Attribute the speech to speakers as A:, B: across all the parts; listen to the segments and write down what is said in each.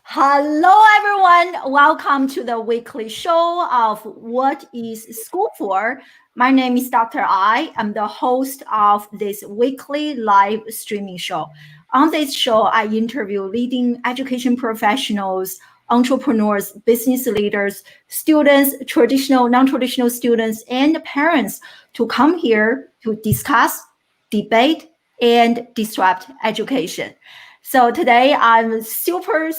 A: Hello, everyone. Welcome to the weekly show of What is School For? My name is Dr. I. I'm the host of this weekly live streaming show. On this show, I interview leading education professionals, entrepreneurs, business leaders, students, traditional, non-traditional students, and parents to come here to discuss, debate, and disrupt education. So today I'm super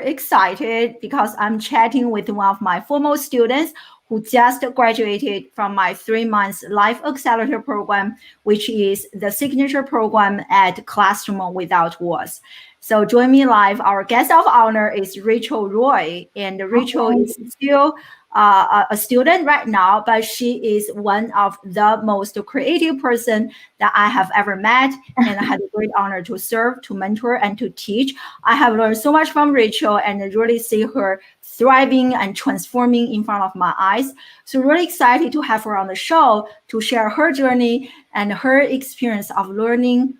A: excited because I'm chatting with one of my former students who just graduated from my 3 months Life Accelerator Program, which is the signature program at Classroom Without Walls. So join me live. Our guest of honor is Rachel Roy, and Rachel is still a student right now, but she is one of the most creative person that I have ever met, and I had a great honor to serve, to mentor, and to teach. I have learned so much from Rachel and really see her thriving and transforming in front of my eyes. So really excited to have her on the show to share her journey and her experience of learning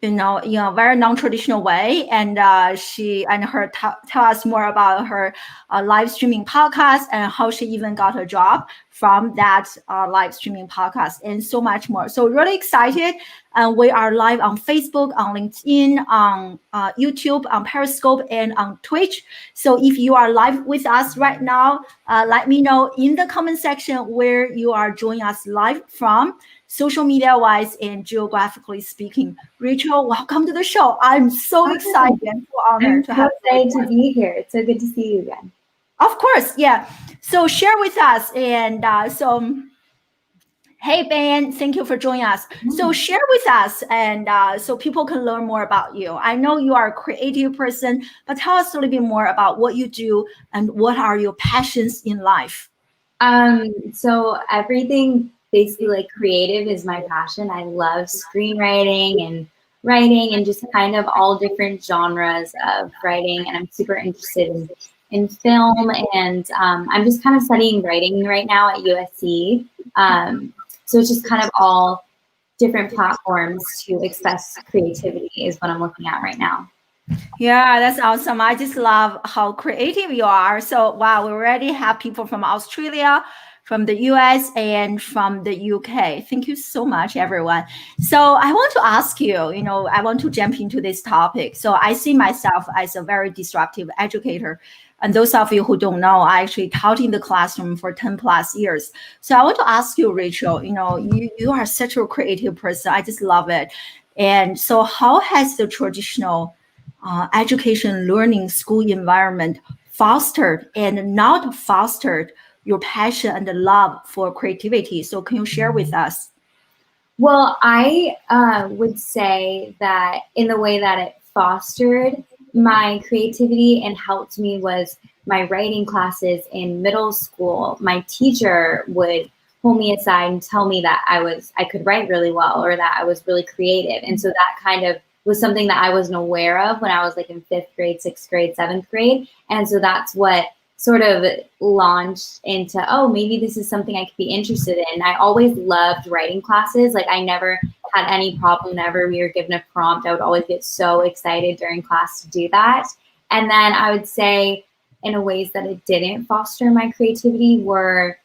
A: in a very non-traditional way, and she and her tell us more about her live streaming podcast and how she even got a job from that live streaming podcast and so much more. So really excited. We are live on Facebook, on LinkedIn, on YouTube, on Periscope, and on Twitch. So if you are live with us right now, let me know in the comment section where you are joining us live from, social media wise and geographically speaking. Rachel, welcome to the show. I'm so excited and so honored to have you.
B: I'm so excited to be here. It's so good to see you again.
A: Of course, yeah. So share with us, and hey Ben, thank you for joining us. So share with us, and so people can learn more about you. I know you are a creative person, but tell us a little bit more about what you do and what are your passions in life.
B: So everything basically like creative is my passion. I love screenwriting and writing and just kind of all different genres of writing. And I'm super interested in film. And I'm just kind of studying writing right now at USC. So it's just kind of all different platforms to express creativity is what I'm looking at right now.
A: Yeah, that's awesome. I just love how creative you are. So, wow, we already have people from Australia, from the US, and from the UK. Thank you so much, everyone. So, I want to ask you, I want to jump into this topic. So, I see myself as a very disruptive educator. And those of you who don't know, I actually taught in the classroom for 10 plus years. So, I want to ask you, Rachel, you are such a creative person. I just love it. And so, how has the traditional education, learning, school environment fostered and not fostered your passion and the love for creativity? So can you share with us?
B: Well, I would say that in the way that it fostered my creativity and helped me was my writing classes in middle school. My teacher would pull me aside and tell me that I could write really well or that I was really creative. And so that kind of was something that I wasn't aware of when I was like in 5th grade, 6th grade, 7th grade. And so that's what sort of launched into, oh, maybe this is something I could be interested in. I always loved writing classes. Like I never had any problem whenever we were given a prompt. I would always get so excited during class to do that. And then I would say in ways that it didn't foster my creativity were,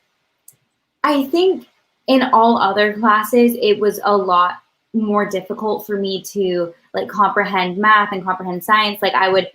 B: I think in all other classes, it was a lot more difficult for me to like comprehend math and comprehend science. Like I would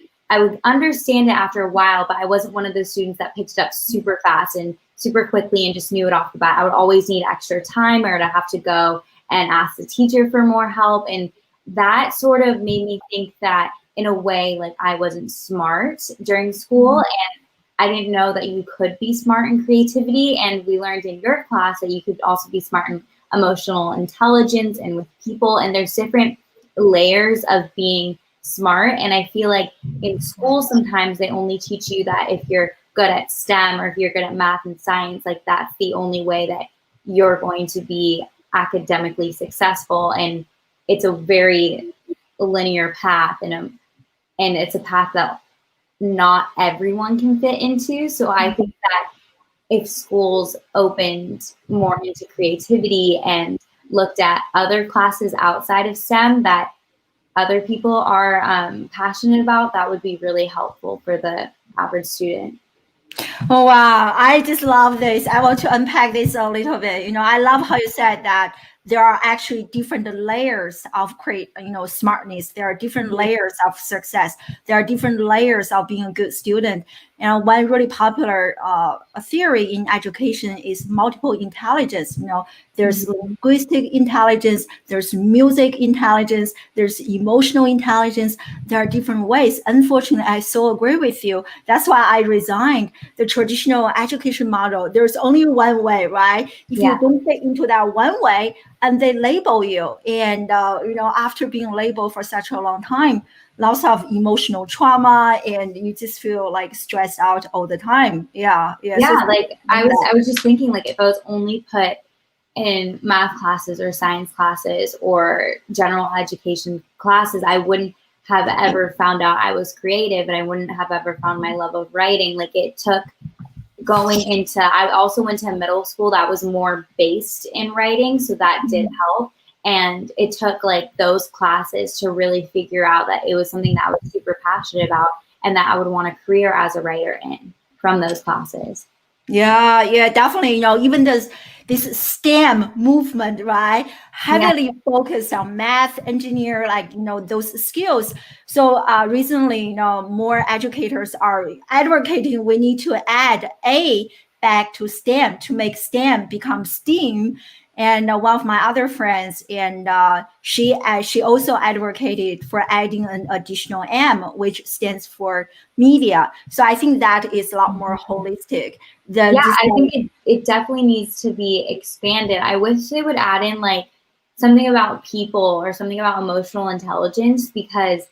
B: understand it after a while, but I wasn't one of those students that picked it up super fast and super quickly and just knew it off the bat. I would always need extra time or to have to go and ask the teacher for more help. And that sort of made me think that in a way, like I wasn't smart during school and I didn't know that you could be smart in creativity. And we learned in your class that you could also be smart in emotional intelligence and with people. And there's different layers of being smart. And I feel like in school, sometimes they only teach you that if you're good at STEM or if you're good at math and science, like that's the only way that you're going to be academically successful. And it's a very linear path and it's a path that not everyone can fit into. So I think that if schools opened more into creativity and looked at other classes outside of STEM, that other people are passionate about, that would be really helpful for the average student.
A: Oh, wow. I just love this. I want to unpack this a little bit. I love how you said that there are actually different layers of smartness. There are different layers of success. There are different layers of being a good student. And one really popular theory in education is multiple intelligence. There's linguistic intelligence, there's music intelligence, there's emotional intelligence. There are different ways. Unfortunately, I so agree with you. That's why I resigned the traditional education model. There's only one way, right? If you don't fit into that one way, and they label you, and after being labeled for such a long time, lots of emotional trauma, and you just feel like stressed out all the time.
B: I was just thinking, like, if I was only put in math classes or science classes or general education classes, I wouldn't have ever found out I was creative, and I wouldn't have ever found my love of writing. Like, it took going into, I also went to a middle school that was more based in writing, so that did help. And it took like those classes to really figure out that it was something that I was super passionate about and that I would want a career as a writer in from those classes.
A: Yeah, definitely. Even this STEM movement, right? Heavily focused on math, engineer, those skills. So recently, more educators are advocating we need to add A back to STEM to make STEM become STEAM. And one of my other friends, and she also advocated for adding an additional M, which stands for media. So I think that is a lot more holistic.
B: I think it definitely needs to be expanded. I wish they would add in like something about people or something about emotional intelligence, because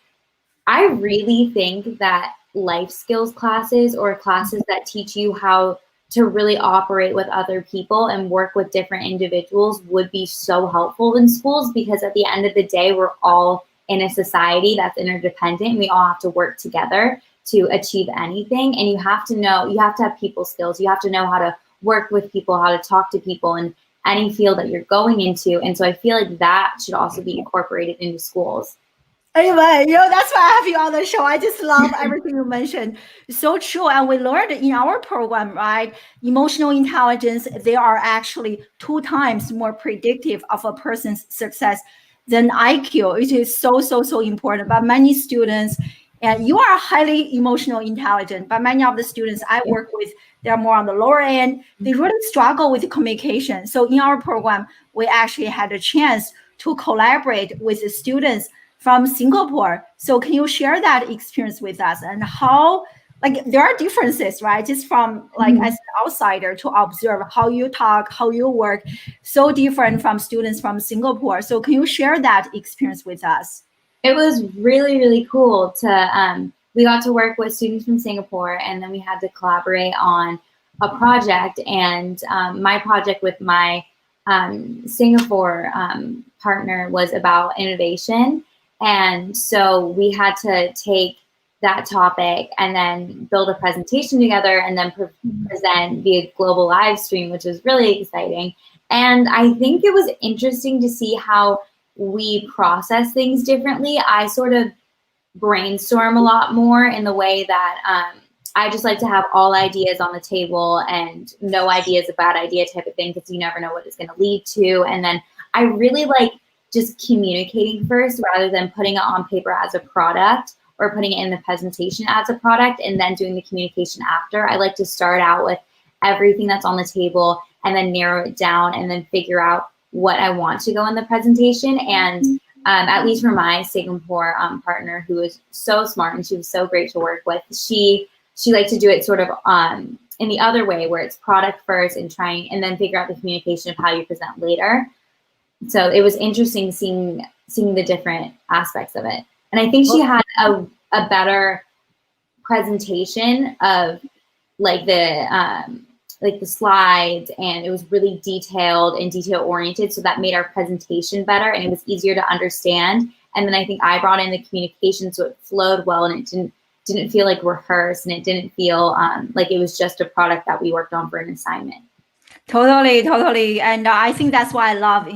B: I really think that life skills classes or classes that teach you how to really operate with other people and work with different individuals would be so helpful in schools, because at the end of the day, we're all in a society that's interdependent. We all have to work together to achieve anything. And you have to have people skills. You have to know how to work with people, how to talk to people in any field that you're going into. And so I feel like that should also be incorporated into schools.
A: Anyway, that's why I have you on the show. I just love everything you mentioned. It's so true. And we learned in our program, right? Emotional intelligence, they are actually 2 times more predictive of a person's success than IQ. It is so important. But many students, and you are highly emotional intelligent, but many of the students I work with, they're more on the lower end. They really struggle with communication. So in our program, we actually had a chance to collaborate with the students from Singapore. So can you share that experience with us, and how, there are differences, right? Just from as an outsider to observe how you talk, how you work, so different from students from Singapore. So can you share that experience with us?
B: It was really, really cool to, we got to work with students from Singapore, and then we had to collaborate on a project. And my project with my Singapore partner was about innovation. And so we had to take that topic and then build a presentation together and then present via global live stream, which was really exciting. And I think it was interesting to see how we process things differently. I sort of brainstorm a lot more in the way that I just like to have all ideas on the table, and no idea is a bad idea type of thing, because you never know what it's going to lead to. And then I really like just communicating first rather than putting it on paper as a product or putting it in the presentation as a product and then doing the communication after. I like to start out with everything that's on the table and then narrow it down and then figure out what I want to go in the presentation. And at least for my Singapore partner, who was so smart and she was so great to work with, she liked to do it sort of in the other way, where it's product first and then figure out the communication of how you present later. So it was interesting seeing the different aspects of it. And I think she had a better presentation of the slides, and it was really detailed and detail oriented. So that made our presentation better and it was easier to understand. And then I think I brought in the communication, so it flowed well and it didn't feel like rehearsed, and it didn't feel like it was just a product that we worked on for an assignment.
A: Totally. And I think that's why I love,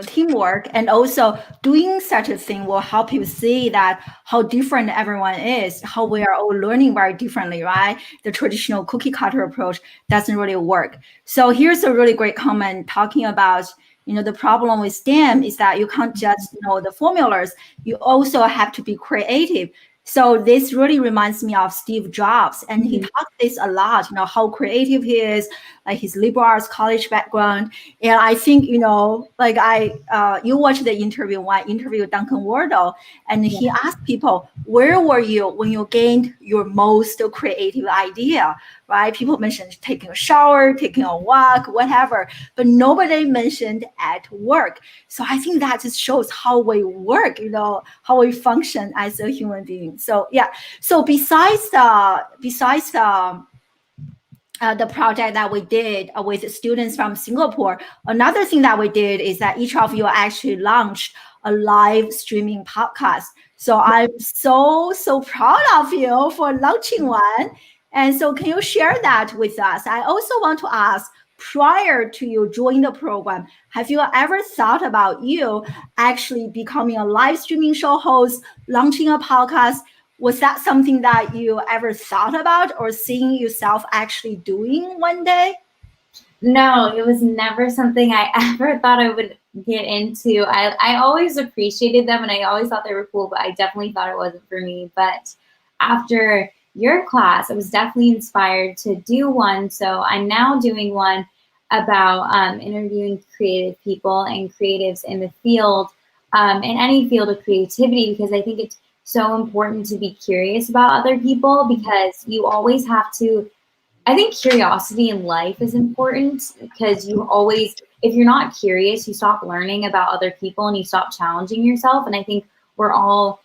A: teamwork, and also doing such a thing will help you see that how different everyone is, how we are all learning very differently, right? The traditional cookie cutter approach doesn't really work. So here's a really great comment talking about, the problem with STEM is that you can't just know the formulas. You also have to be creative. So this really reminds me of Steve Jobs, and he talked this a lot, how creative he is, like his liberal arts college background. And I think, you watched the interview when I interviewed Duncan Wardle, and he asked people, where were you when you gained your most creative idea, right? People mentioned taking a shower, taking a walk, whatever, but nobody mentioned at work. So I think that just shows how we work, how we function as a human being. So yeah. So besides the project that we did with students from Singapore, another thing that we did is that each of you actually launched a live streaming podcast. So I'm so proud of you for launching one. And so can you share that with us? I also want to ask, prior to you joining the program, have you ever thought about you actually becoming a live streaming show host, launching a podcast? Was that something that you ever thought about or seeing yourself actually doing one day?
B: No, it was never something I ever thought I would get into. I always appreciated them and I always thought they were cool, but I definitely thought it wasn't for me. But after your class, I was definitely inspired to do one. So I'm now doing one about interviewing creative people and creatives in the field, in any field of creativity, because I think it's so important to be curious about other people, because you always have to. I think curiosity in life is important, because you always, if you're not curious, you stop learning about other people and you stop challenging yourself. And I think we're all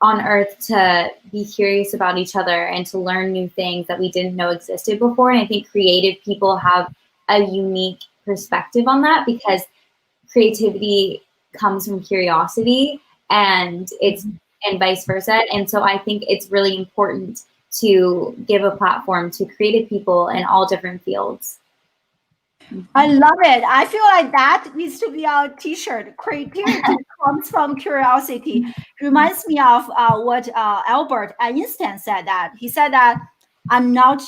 B: on earth to be curious about each other and to learn new things that we didn't know existed before. And I think creative people have a unique perspective on that, because creativity comes from curiosity and vice versa. And so I think it's really important to give a platform to creative people in all different fields.
A: I love it. I feel like that needs to be our t-shirt. Creativity comes from curiosity. Reminds me of what Albert Einstein said. That he said that I'm not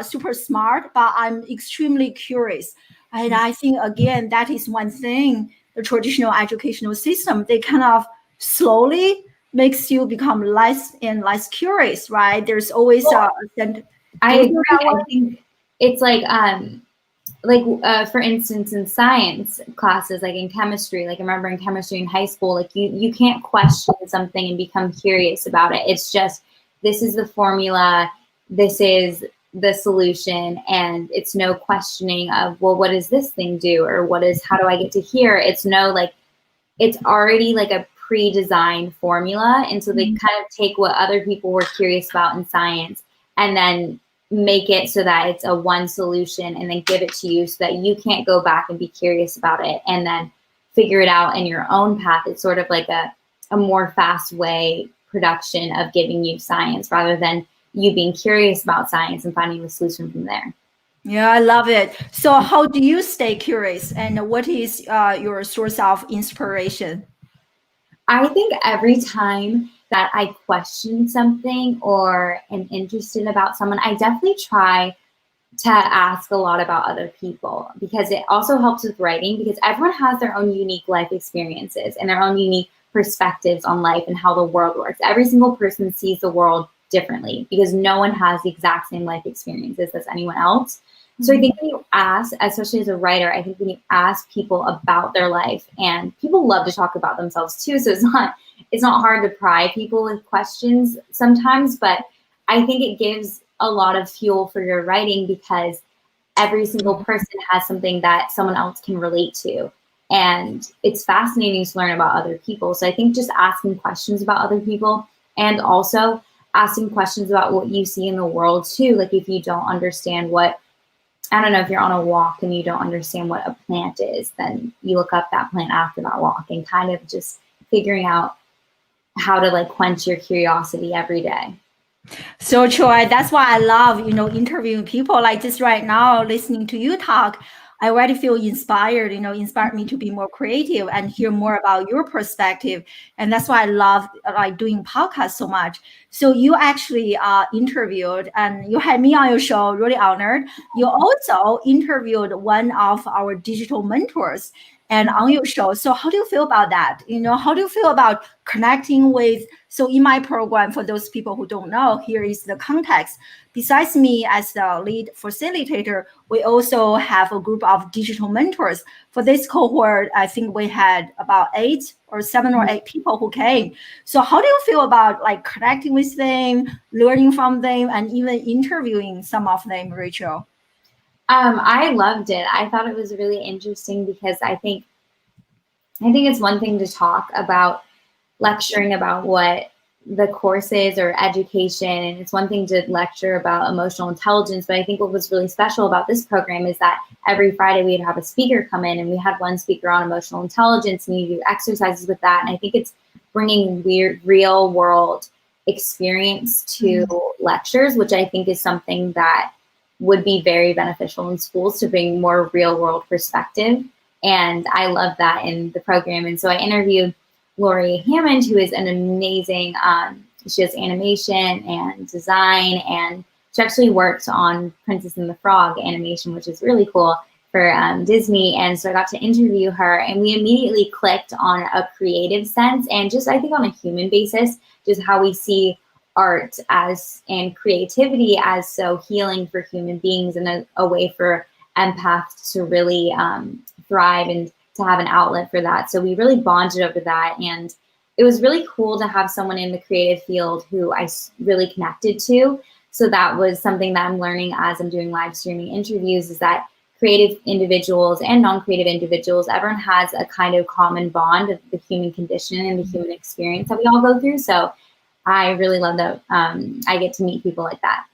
A: super smart, but I'm extremely curious. And I think again that is one thing the traditional educational system, they kind of slowly makes you become less and less curious, right? There's always
B: I agree. I think it's for instance, in science classes, like in chemistry, like I remember in chemistry in high school, like you can't question something and become curious about it. It's just, this is the formula, this is the solution, and it's no questioning of, well, what does this thing do? Or how do I get to here? It's it's already like a pre-designed formula. And so they kind of take what other people were curious about in science and then make it so that it's a one solution, and then give it to you so that you can't go back and be curious about it and then figure it out in your own path. It's sort of like a more fast way production of giving you science, rather than you being curious about science and finding the solution from there.
A: Yeah, I love it. So how do you stay curious, and what is your source of inspiration?
B: I think every time that I question something or am interested about someone, I definitely try to ask a lot about other people, because it also helps with writing, because everyone has their own unique life experiences and their own unique perspectives on life and how the world works. Every single person sees the world differently, because no one has the exact same life experiences as anyone else. So I think when you ask, especially as a writer, I think when you ask people about their life, and people love to talk about themselves too, so it's not hard to pry people with questions sometimes, but I think it gives a lot of fuel for your writing, because every single person has something that someone else can relate to. And it's fascinating to learn about other people. So I think just asking questions about other people, and also asking questions about what you see in the world too. Like if you don't understand I don't know, if you're on a walk and you don't understand what a plant is, then you look up that plant after that walk, and kind of just figuring out how to quench your curiosity every day.
A: So true. That's why I love, interviewing people like this right now, listening to you talk. I already feel inspired, inspired me to be more creative and hear more about your perspective. And that's why I love like doing podcasts so much. So you actually interviewed and you had me on your show, really honored. You also interviewed one of our digital mentors and on your show. So how do you feel about that? How do you feel about connecting with, so in my program, for those people who don't know, here is the context. Besides me as the lead facilitator, we also have a group of digital mentors. For this cohort, I think we had about 7 or 8 people who came. So how do you feel about like connecting with them, learning from them, and even interviewing some of them, Rachel?
B: I loved it. I thought it was really interesting because I think it's one thing to talk about lecturing about what the course is or education, and it's one thing to lecture about emotional intelligence, but I think what was really special about this program is that every Friday we'd have a speaker come in, and we had one speaker on emotional intelligence, and you do exercises with that, and I think it's bringing real world experience to lectures, which I think is something that would be very beneficial in schools to bring more real world perspective. And I love that in the program. And so I interviewed Hammond, who is an amazing, she does animation and design, and she actually works on Princess and the Frog animation, which is really cool for Disney. And so I got to interview her, and we immediately clicked on a creative sense, and just I think on a human basis, just how we see art and creativity as so healing for human beings, and a way for empaths to really thrive and to have an outlet for that. So we really bonded over that, and it was really cool to have someone in the creative field who I really connected to. So that was something that I'm learning as I'm doing live streaming interviews, is that creative individuals and non-creative individuals, everyone has a kind of common bond of the human condition and the human experience that we all go through. So I really love that I get to meet people like that.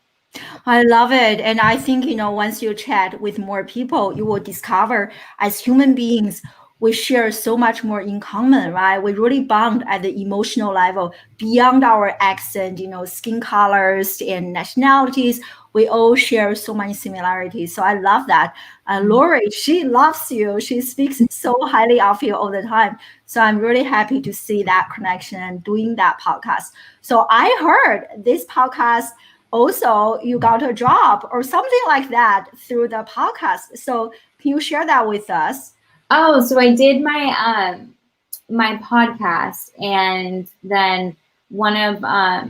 A: I love it. And I think, once you chat with more people, you will discover as human beings, we share so much more in common, right? We really bond at the emotional level beyond our accent, skin colors and nationalities. We all share so many similarities. So I love that. Lori, she loves you. She speaks so highly of you all the time. So I'm really happy to see that connection and doing that podcast. So I heard this podcast, also you got a job or something like that through the podcast. So can you share that with us?
B: Oh, so I did my my podcast, and then one of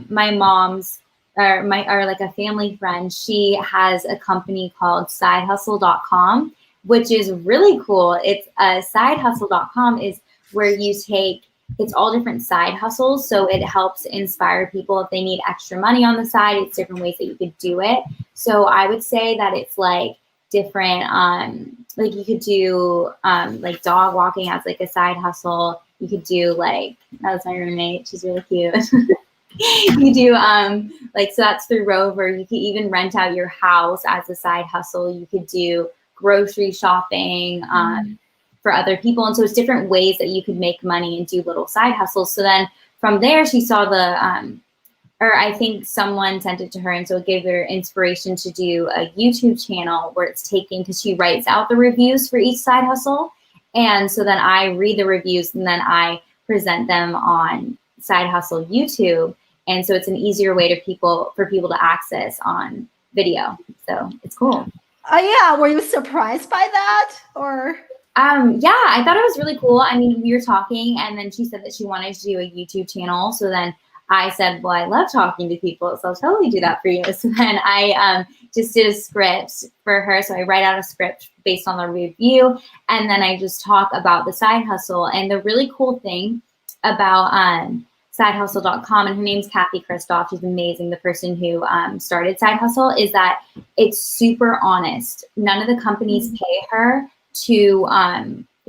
B: my mom's or like a family friend, she has a company called sidehustle.com, which is really cool. It's sidehustle.com is where you take, it's all different side hustles. So it helps inspire people if they need extra money on the side. It's different ways that you could do it. So I would say that it's like different, like you could do like dog walking as like a side hustle. You could do like, that was my roommate, she's really cute. You do like, so that's through Rover. You could even rent out your house as a side hustle. You could do grocery shopping for other people. And so it's different ways that you could make money and do little side hustles. So then from there, she saw the, or I think someone sent it to her. And so it gave her inspiration to do a YouTube channel where it's taking, because she writes out the reviews for each side hustle. And so then I read the reviews and then I present them on Side Hustle YouTube. And so it's an easier way for people to access on video. So it's cool.
A: Yeah. Were you surprised by that, or?
B: Yeah, I thought it was really cool. I mean, we were talking, and then she said that she wanted to do a YouTube channel. So then I said, well, I love talking to people, so I'll totally do that for you. So then I just did a script for her. So I write out a script based on the review, and then I just talk about the side hustle. And the really cool thing about sidehustle.com, and her name's Kathy Kristoff, she's amazing, the person who started Side Hustle, is that it's super honest. None of the companies pay her to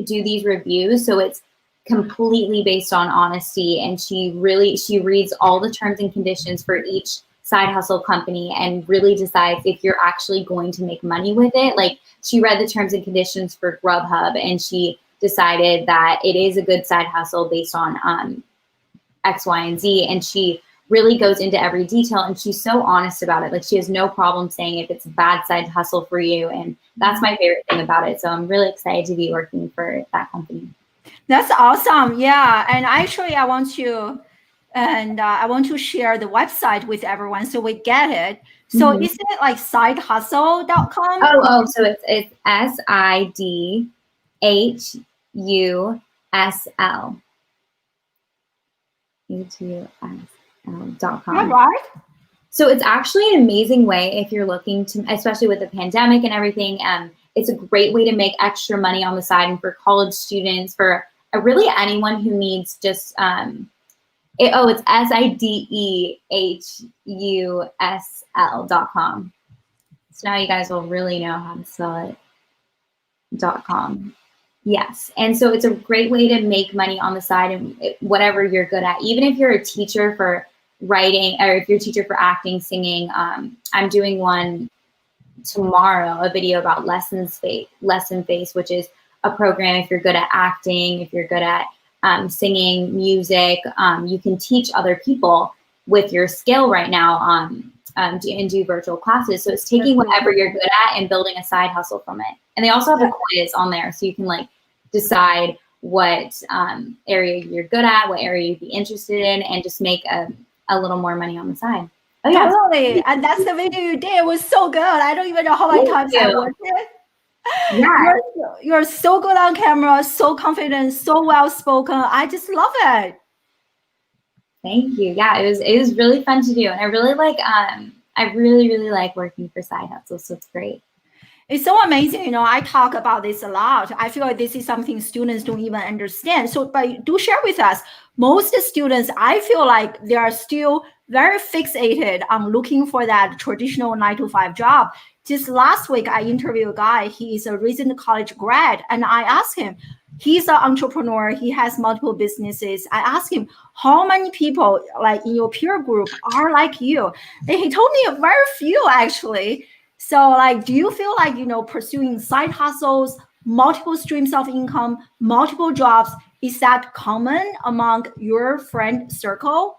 B: do these reviews, so it's completely based on honesty, and she reads all the terms and conditions for each side hustle company and really decides if you're actually going to make money with it. Like, she read the terms and conditions for Grubhub, and she decided that it is a good side hustle based on X, Y, and Z. And she really goes into every detail, and she's so honest about it. Like, she has no problem saying if it's a bad side hustle for you, and that's my favorite thing about it. So I'm really excited to be working for that company.
A: That's awesome. Yeah, and actually, I want to share the website with everyone so we get it. So is it like sidehustle.com?
B: So it's SIDHUSL. HUSL.com.
A: All right.
B: So it's actually an amazing way if you're looking to, especially with the pandemic and everything, it's a great way to make extra money on the side, and for college students, for really anyone who needs just, it's SIDEHUSL.com. So now you guys will really know how to spell it. .com. Yes. And so it's a great way to make money on the side and whatever you're good at. Even if you're a teacher for writing, or if you're a teacher for acting, singing, I'm doing one tomorrow, a video about Lesson Face, which is a program if you're good at acting, if you're good at singing, music, you can teach other people with your skill right now and do virtual classes. So it's taking whatever you're good at and building a side hustle from it. And they also have a quiz on there, so you can like decide what area you're good at, what area you'd be interested in, and just make a little more money on the side.
A: Oh, yeah. Totally. And that's the video you did. It was so good. I don't even know how many times I watched it. Yeah. You're so good on camera, so confident, so well spoken. I just love it.
B: Thank you. Yeah, it was really fun to do, and I really like working for side hustles. So it's great.
A: It's so amazing. I talk about this a lot. I feel like this is something students don't even understand. So, but do share with us. Most students, I feel like they are still very fixated on looking for that traditional 9-to-5 job. Just last week, I interviewed a guy. He is a recent college grad, and I asked him, he's an entrepreneur. He has multiple businesses. I asked him, how many people like in your peer group are like you? And he told me very few, actually. So like, do you feel like, pursuing side hustles, multiple streams of income, multiple jobs, is that common among your friend circle?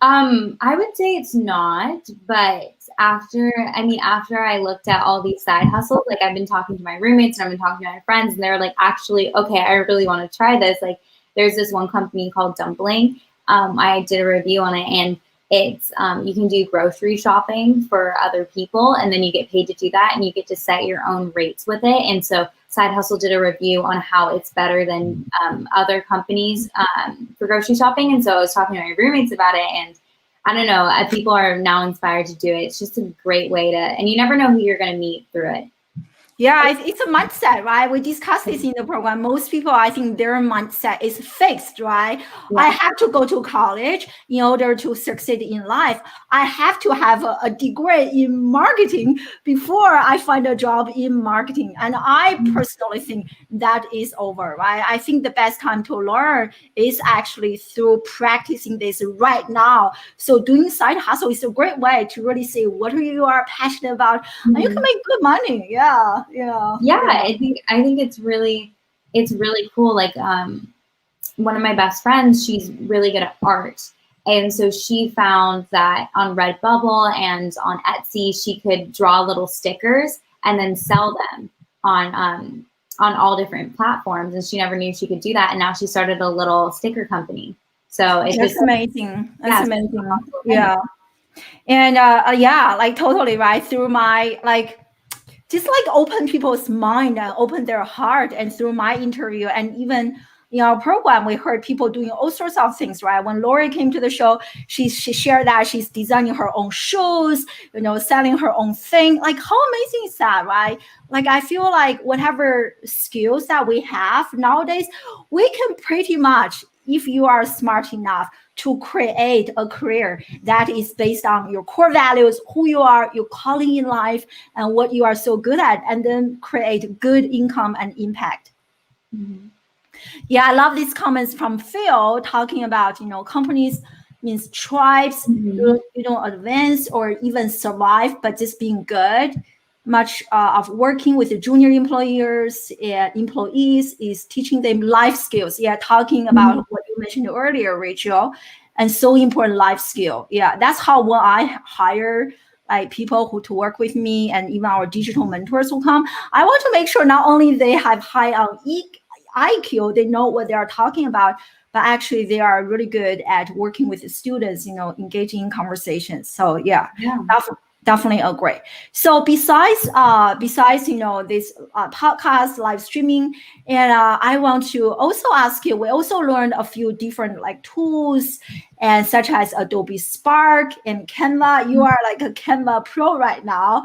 B: I would say it's not, but after I looked at all these side hustles, like I've been talking to my roommates and I've been talking to my friends, and they're like, actually, okay, I really want to try this. Like, there's this one company called Dumpling. I did a review on it, and it's you can do grocery shopping for other people, and then you get paid to do that, and you get to set your own rates with it. And so Side Hustle did a review on how it's better than other companies for grocery shopping. And so I was talking to my roommates about it, and I don't know, people are now inspired to do it. It's just a great way to, and you never know who you're going to meet through it.
A: Yeah, it's a mindset, right? We discussed this in the program. Most people, I think their mindset is fixed, right? Yeah. I have to go to college in order to succeed in life. I have to have a degree in marketing before I find a job in marketing. And I personally think that is over, right? I think the best time to learn is actually through practicing this right now. So doing side hustle is a great way to really see what you are passionate about, and you can make good money. Yeah.
B: I think it's really cool. Like one of my best friends, she's really good at art, and so she found that on Redbubble and on Etsy she could draw little stickers and then sell them on all different platforms, and she never knew she could do that, and now she started a little sticker company. So it's
A: just amazing. That's amazing. Yeah. And like totally right. Through my just like open people's mind and open their heart. And through my interview and even in our program, we heard people doing all sorts of things, right? When Lori came to the show, she shared that she's designing her own shoes, selling her own thing. Like, how amazing is that, right? Like, I feel like whatever skills that we have nowadays, we can pretty much, if you are smart enough, to create a career that is based on your core values, who you are, your calling in life, and what you are so good at, and then create good income and impact. Mm-hmm. Yeah, I love these comments from Phil talking about, companies means tribes, you don't advance or even survive, but just being good. Much of working with the junior employees is teaching them life skills. Yeah, talking about what you mentioned earlier, Rachel. and so important life skill. Yeah, that's how when I hire like people who to work with me and even our digital mentors who come, I want to make sure not only they have high on IQ, they know what they are talking about, but actually they are really good at working with the students, engaging in conversations. So yeah. Definitely agree. So besides this podcast live streaming, and I want to also ask you. We also learned a few different like tools, and such as Adobe Spark and Canva. You are like a Canva pro right now,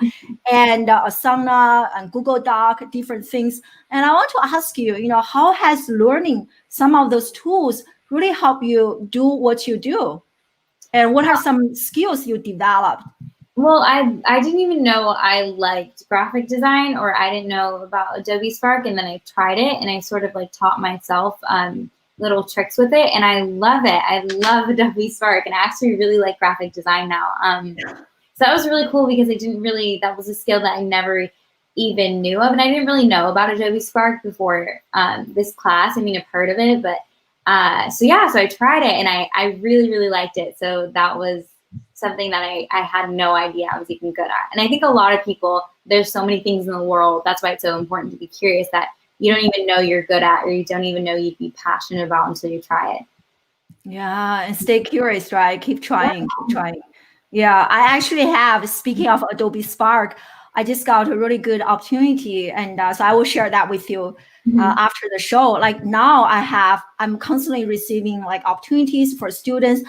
A: and Asana and Google Doc, different things. And I want to ask you, how has learning some of those tools really help you do what you do, and what are some skills you developed?
B: Well, I didn't even know I liked graphic design, or I didn't know about Adobe Spark, and then I tried it and I sort of like taught myself little tricks with it, and I love it. I love Adobe Spark, and I actually really like graphic design now. So that was really cool because that was a skill that I never even knew of, and I didn't really know about Adobe Spark before this class. I mean, I've heard of it, but so I tried it, and I really, really liked it. So that was something that I had no idea I was even good at. And I think a lot of people, there's so many things in the world. That's why it's so important to be curious, that you don't even know you're good at, or you don't even know you'd be passionate about until you try it.
A: Yeah, and stay curious, right? Keep trying, keep trying. Yeah, I actually have, speaking of Adobe Spark, I just got a really good opportunity. And so I will share that with you after the show. Like now I'm constantly receiving like opportunities for students.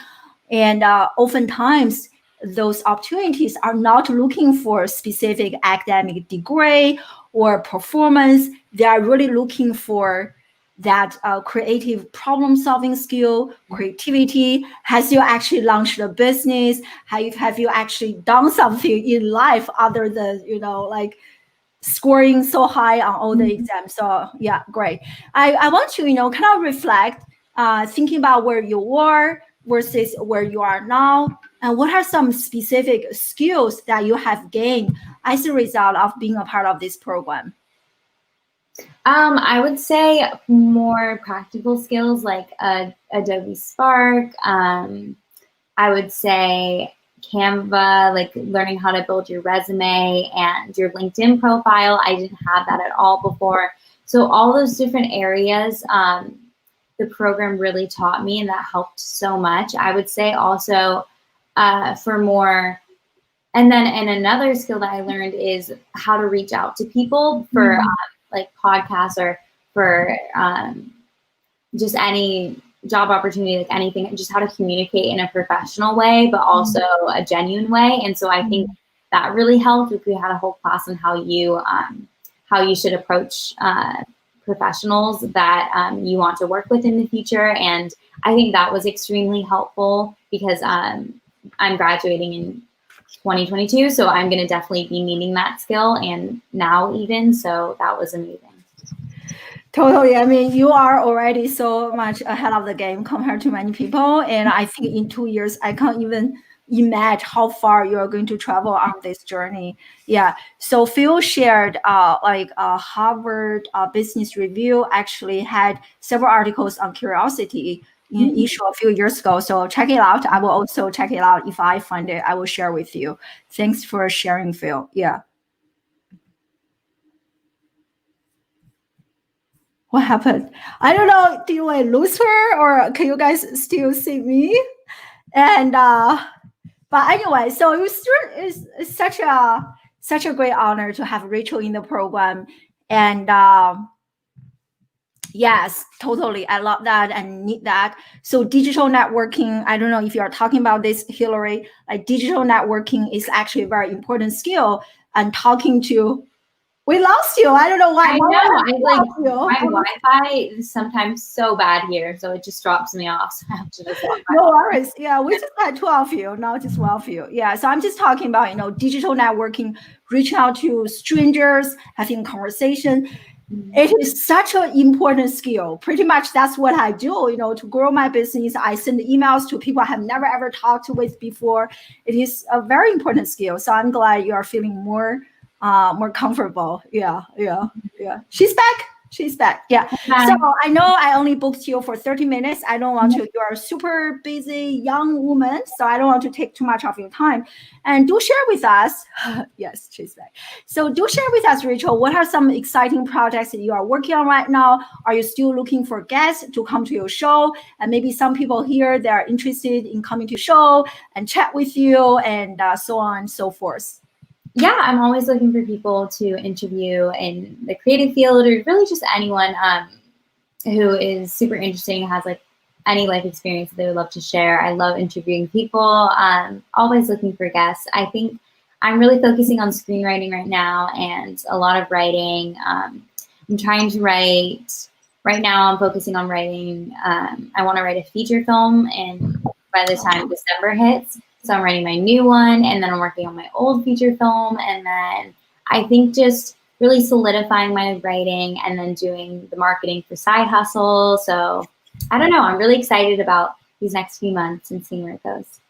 A: And oftentimes those opportunities are not looking for a specific academic degree or performance. They are really looking for that creative problem solving skill, creativity. Has you actually launched a business? Have you actually done something in life other than, like scoring so high on all the exams? So yeah, great. I want to, kind of reflect, thinking about where you were versus where you are now, and what are some specific skills that you have gained as a result of being a part of this program?
B: I would say more practical skills like Adobe Spark. I would say Canva, like learning how to build your resume and your LinkedIn profile. I didn't have that at all before. So all those different areas, the program really taught me, and that helped so much. I would say also for more, and another skill that I learned is how to reach out to people for like podcasts, or for just any job opportunity, like anything, just how to communicate in a professional way, but also a genuine way. And so I think that really helped. We had a whole class on how you should approach professionals that you want to work with in the future. And I think that was extremely helpful because I'm graduating in 2022, so I'm going to definitely be needing that skill, and now even, so that was amazing.
A: Totally. I mean, you are already so much ahead of the game compared to many people. And I think in 2 years, I can't even imagine how far you are going to travel on this journey. Yeah. So Phil shared Harvard Business Review actually had several articles on curiosity in issue a few years ago. So check it out. I will also check it out. If I find it, I will share with you. Thanks for sharing, Phil. Yeah. What happened? I don't know. Do I lose her, or can you guys still see me? And but anyway, so it's such a great honor to have Rachel in the program. And yes, totally, I love that and need that. So digital networking, I don't know if you are talking about this, Hillary. Like digital networking is actually a very important skill. And talking to, we lost you. I don't know why.
B: I know. My Wi-Fi is sometimes so bad here, so it just drops me off. So I have to just walk back.
A: No worries. Yeah, we just had 2 of you, now just 1 of you. Yeah, so I'm just talking about, digital networking, reaching out to strangers, having conversation. It is such an important skill. Pretty much that's what I do, to grow my business. I send emails to people I have never ever talked with before. It is a very important skill. So I'm glad you are feeling more comfortable. Yeah. She's back. She's back. Yeah. So I know I only booked you for 30 minutes. I don't want to, you're a super busy young woman, so I don't want to take too much of your time. And do share with us. Yes, she's back. So do share with us, Rachel, what are some exciting projects that you are working on right now? Are you still looking for guests to come to your show? And maybe some people here, they are interested in coming to your show and chat with you and so on and so forth.
B: Yeah, I'm always looking for people to interview in the creative field, or really just anyone who is super interesting, has like any life experience that they would love to share. I love interviewing people. Always looking for guests. I think I'm really focusing on screenwriting right now and a lot of writing. I'm trying to write. Right now, I'm focusing on writing. I want to write a feature film, and by the time December hits, so I'm writing my new one, and then I'm working on my old feature film, and then I think just really solidifying my writing and then doing the marketing for Side Hustle. So I don't know. I'm really excited about these next few months and seeing where it goes.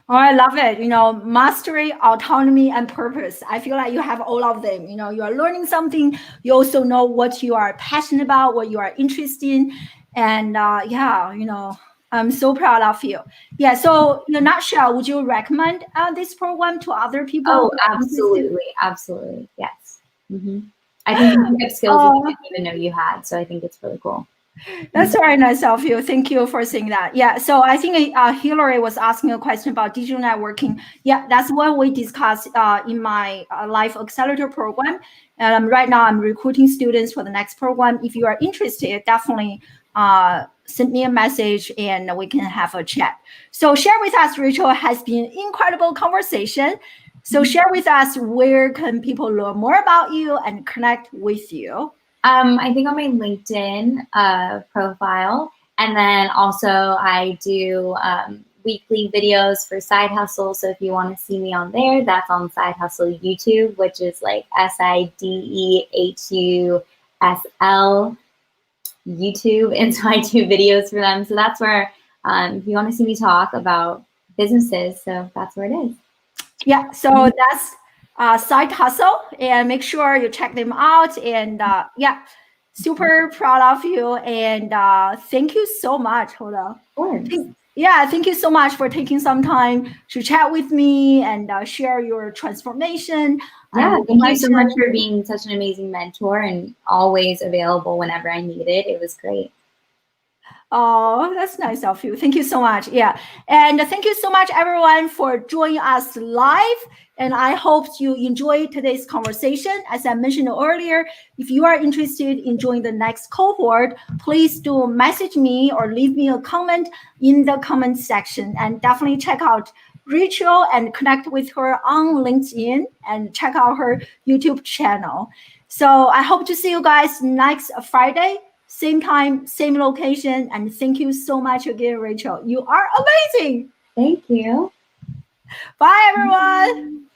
A: Oh, I love it. Mastery, autonomy, and purpose. I feel like you have all of them. You are learning something. You also know what you are passionate about, what you are interested in. And I'm so proud of you. Yeah. So in a nutshell, would you recommend this program to other people?
B: Oh, absolutely. Absolutely. Yes. I think you have skills you didn't even know you had. So I think it's really cool.
A: That's very nice of you. Thank you for saying that. Yeah. So I think Hillary was asking a question about digital networking. Yeah, that's what we discussed in my Life Accelerator program. And right now I'm recruiting students for the next program. If you are interested, definitely send me a message and we can have a chat. So share with us, Rachel, has been an incredible conversation. So share with us, where can people learn more about you and connect with you?
B: I think on my LinkedIn profile, and then also I do weekly videos for Side Hustle. So if you want to see me on there, that's on Side Hustle YouTube, which is like SIDEHUSL YouTube. And so I do videos for them. So that's where, if you want to see me talk about businesses, so that's where it is.
A: Yeah, so that's Side Hustle, and make sure you check them out. And yeah, super proud of you. And thank you so much. Hold on.
B: Of course.
A: Yeah, thank you so much for taking some time to chat with me and share your transformation.
B: Yeah, thank you so much for being such an amazing mentor and always available whenever I need it. It was great.
A: Oh, that's nice of you. Thank you so much. Yeah. And thank you so much, everyone, for joining us live. And I hope you enjoyed today's conversation. As I mentioned earlier, if you are interested in joining the next cohort, please do message me or leave me a comment in the comment section. And definitely check out Rachel and connect with her on LinkedIn and check out her YouTube channel. So I hope to see you guys next Friday. Same time, same location. And thank you so much again, Rachel. You are amazing.
B: Thank you.
A: Bye, everyone.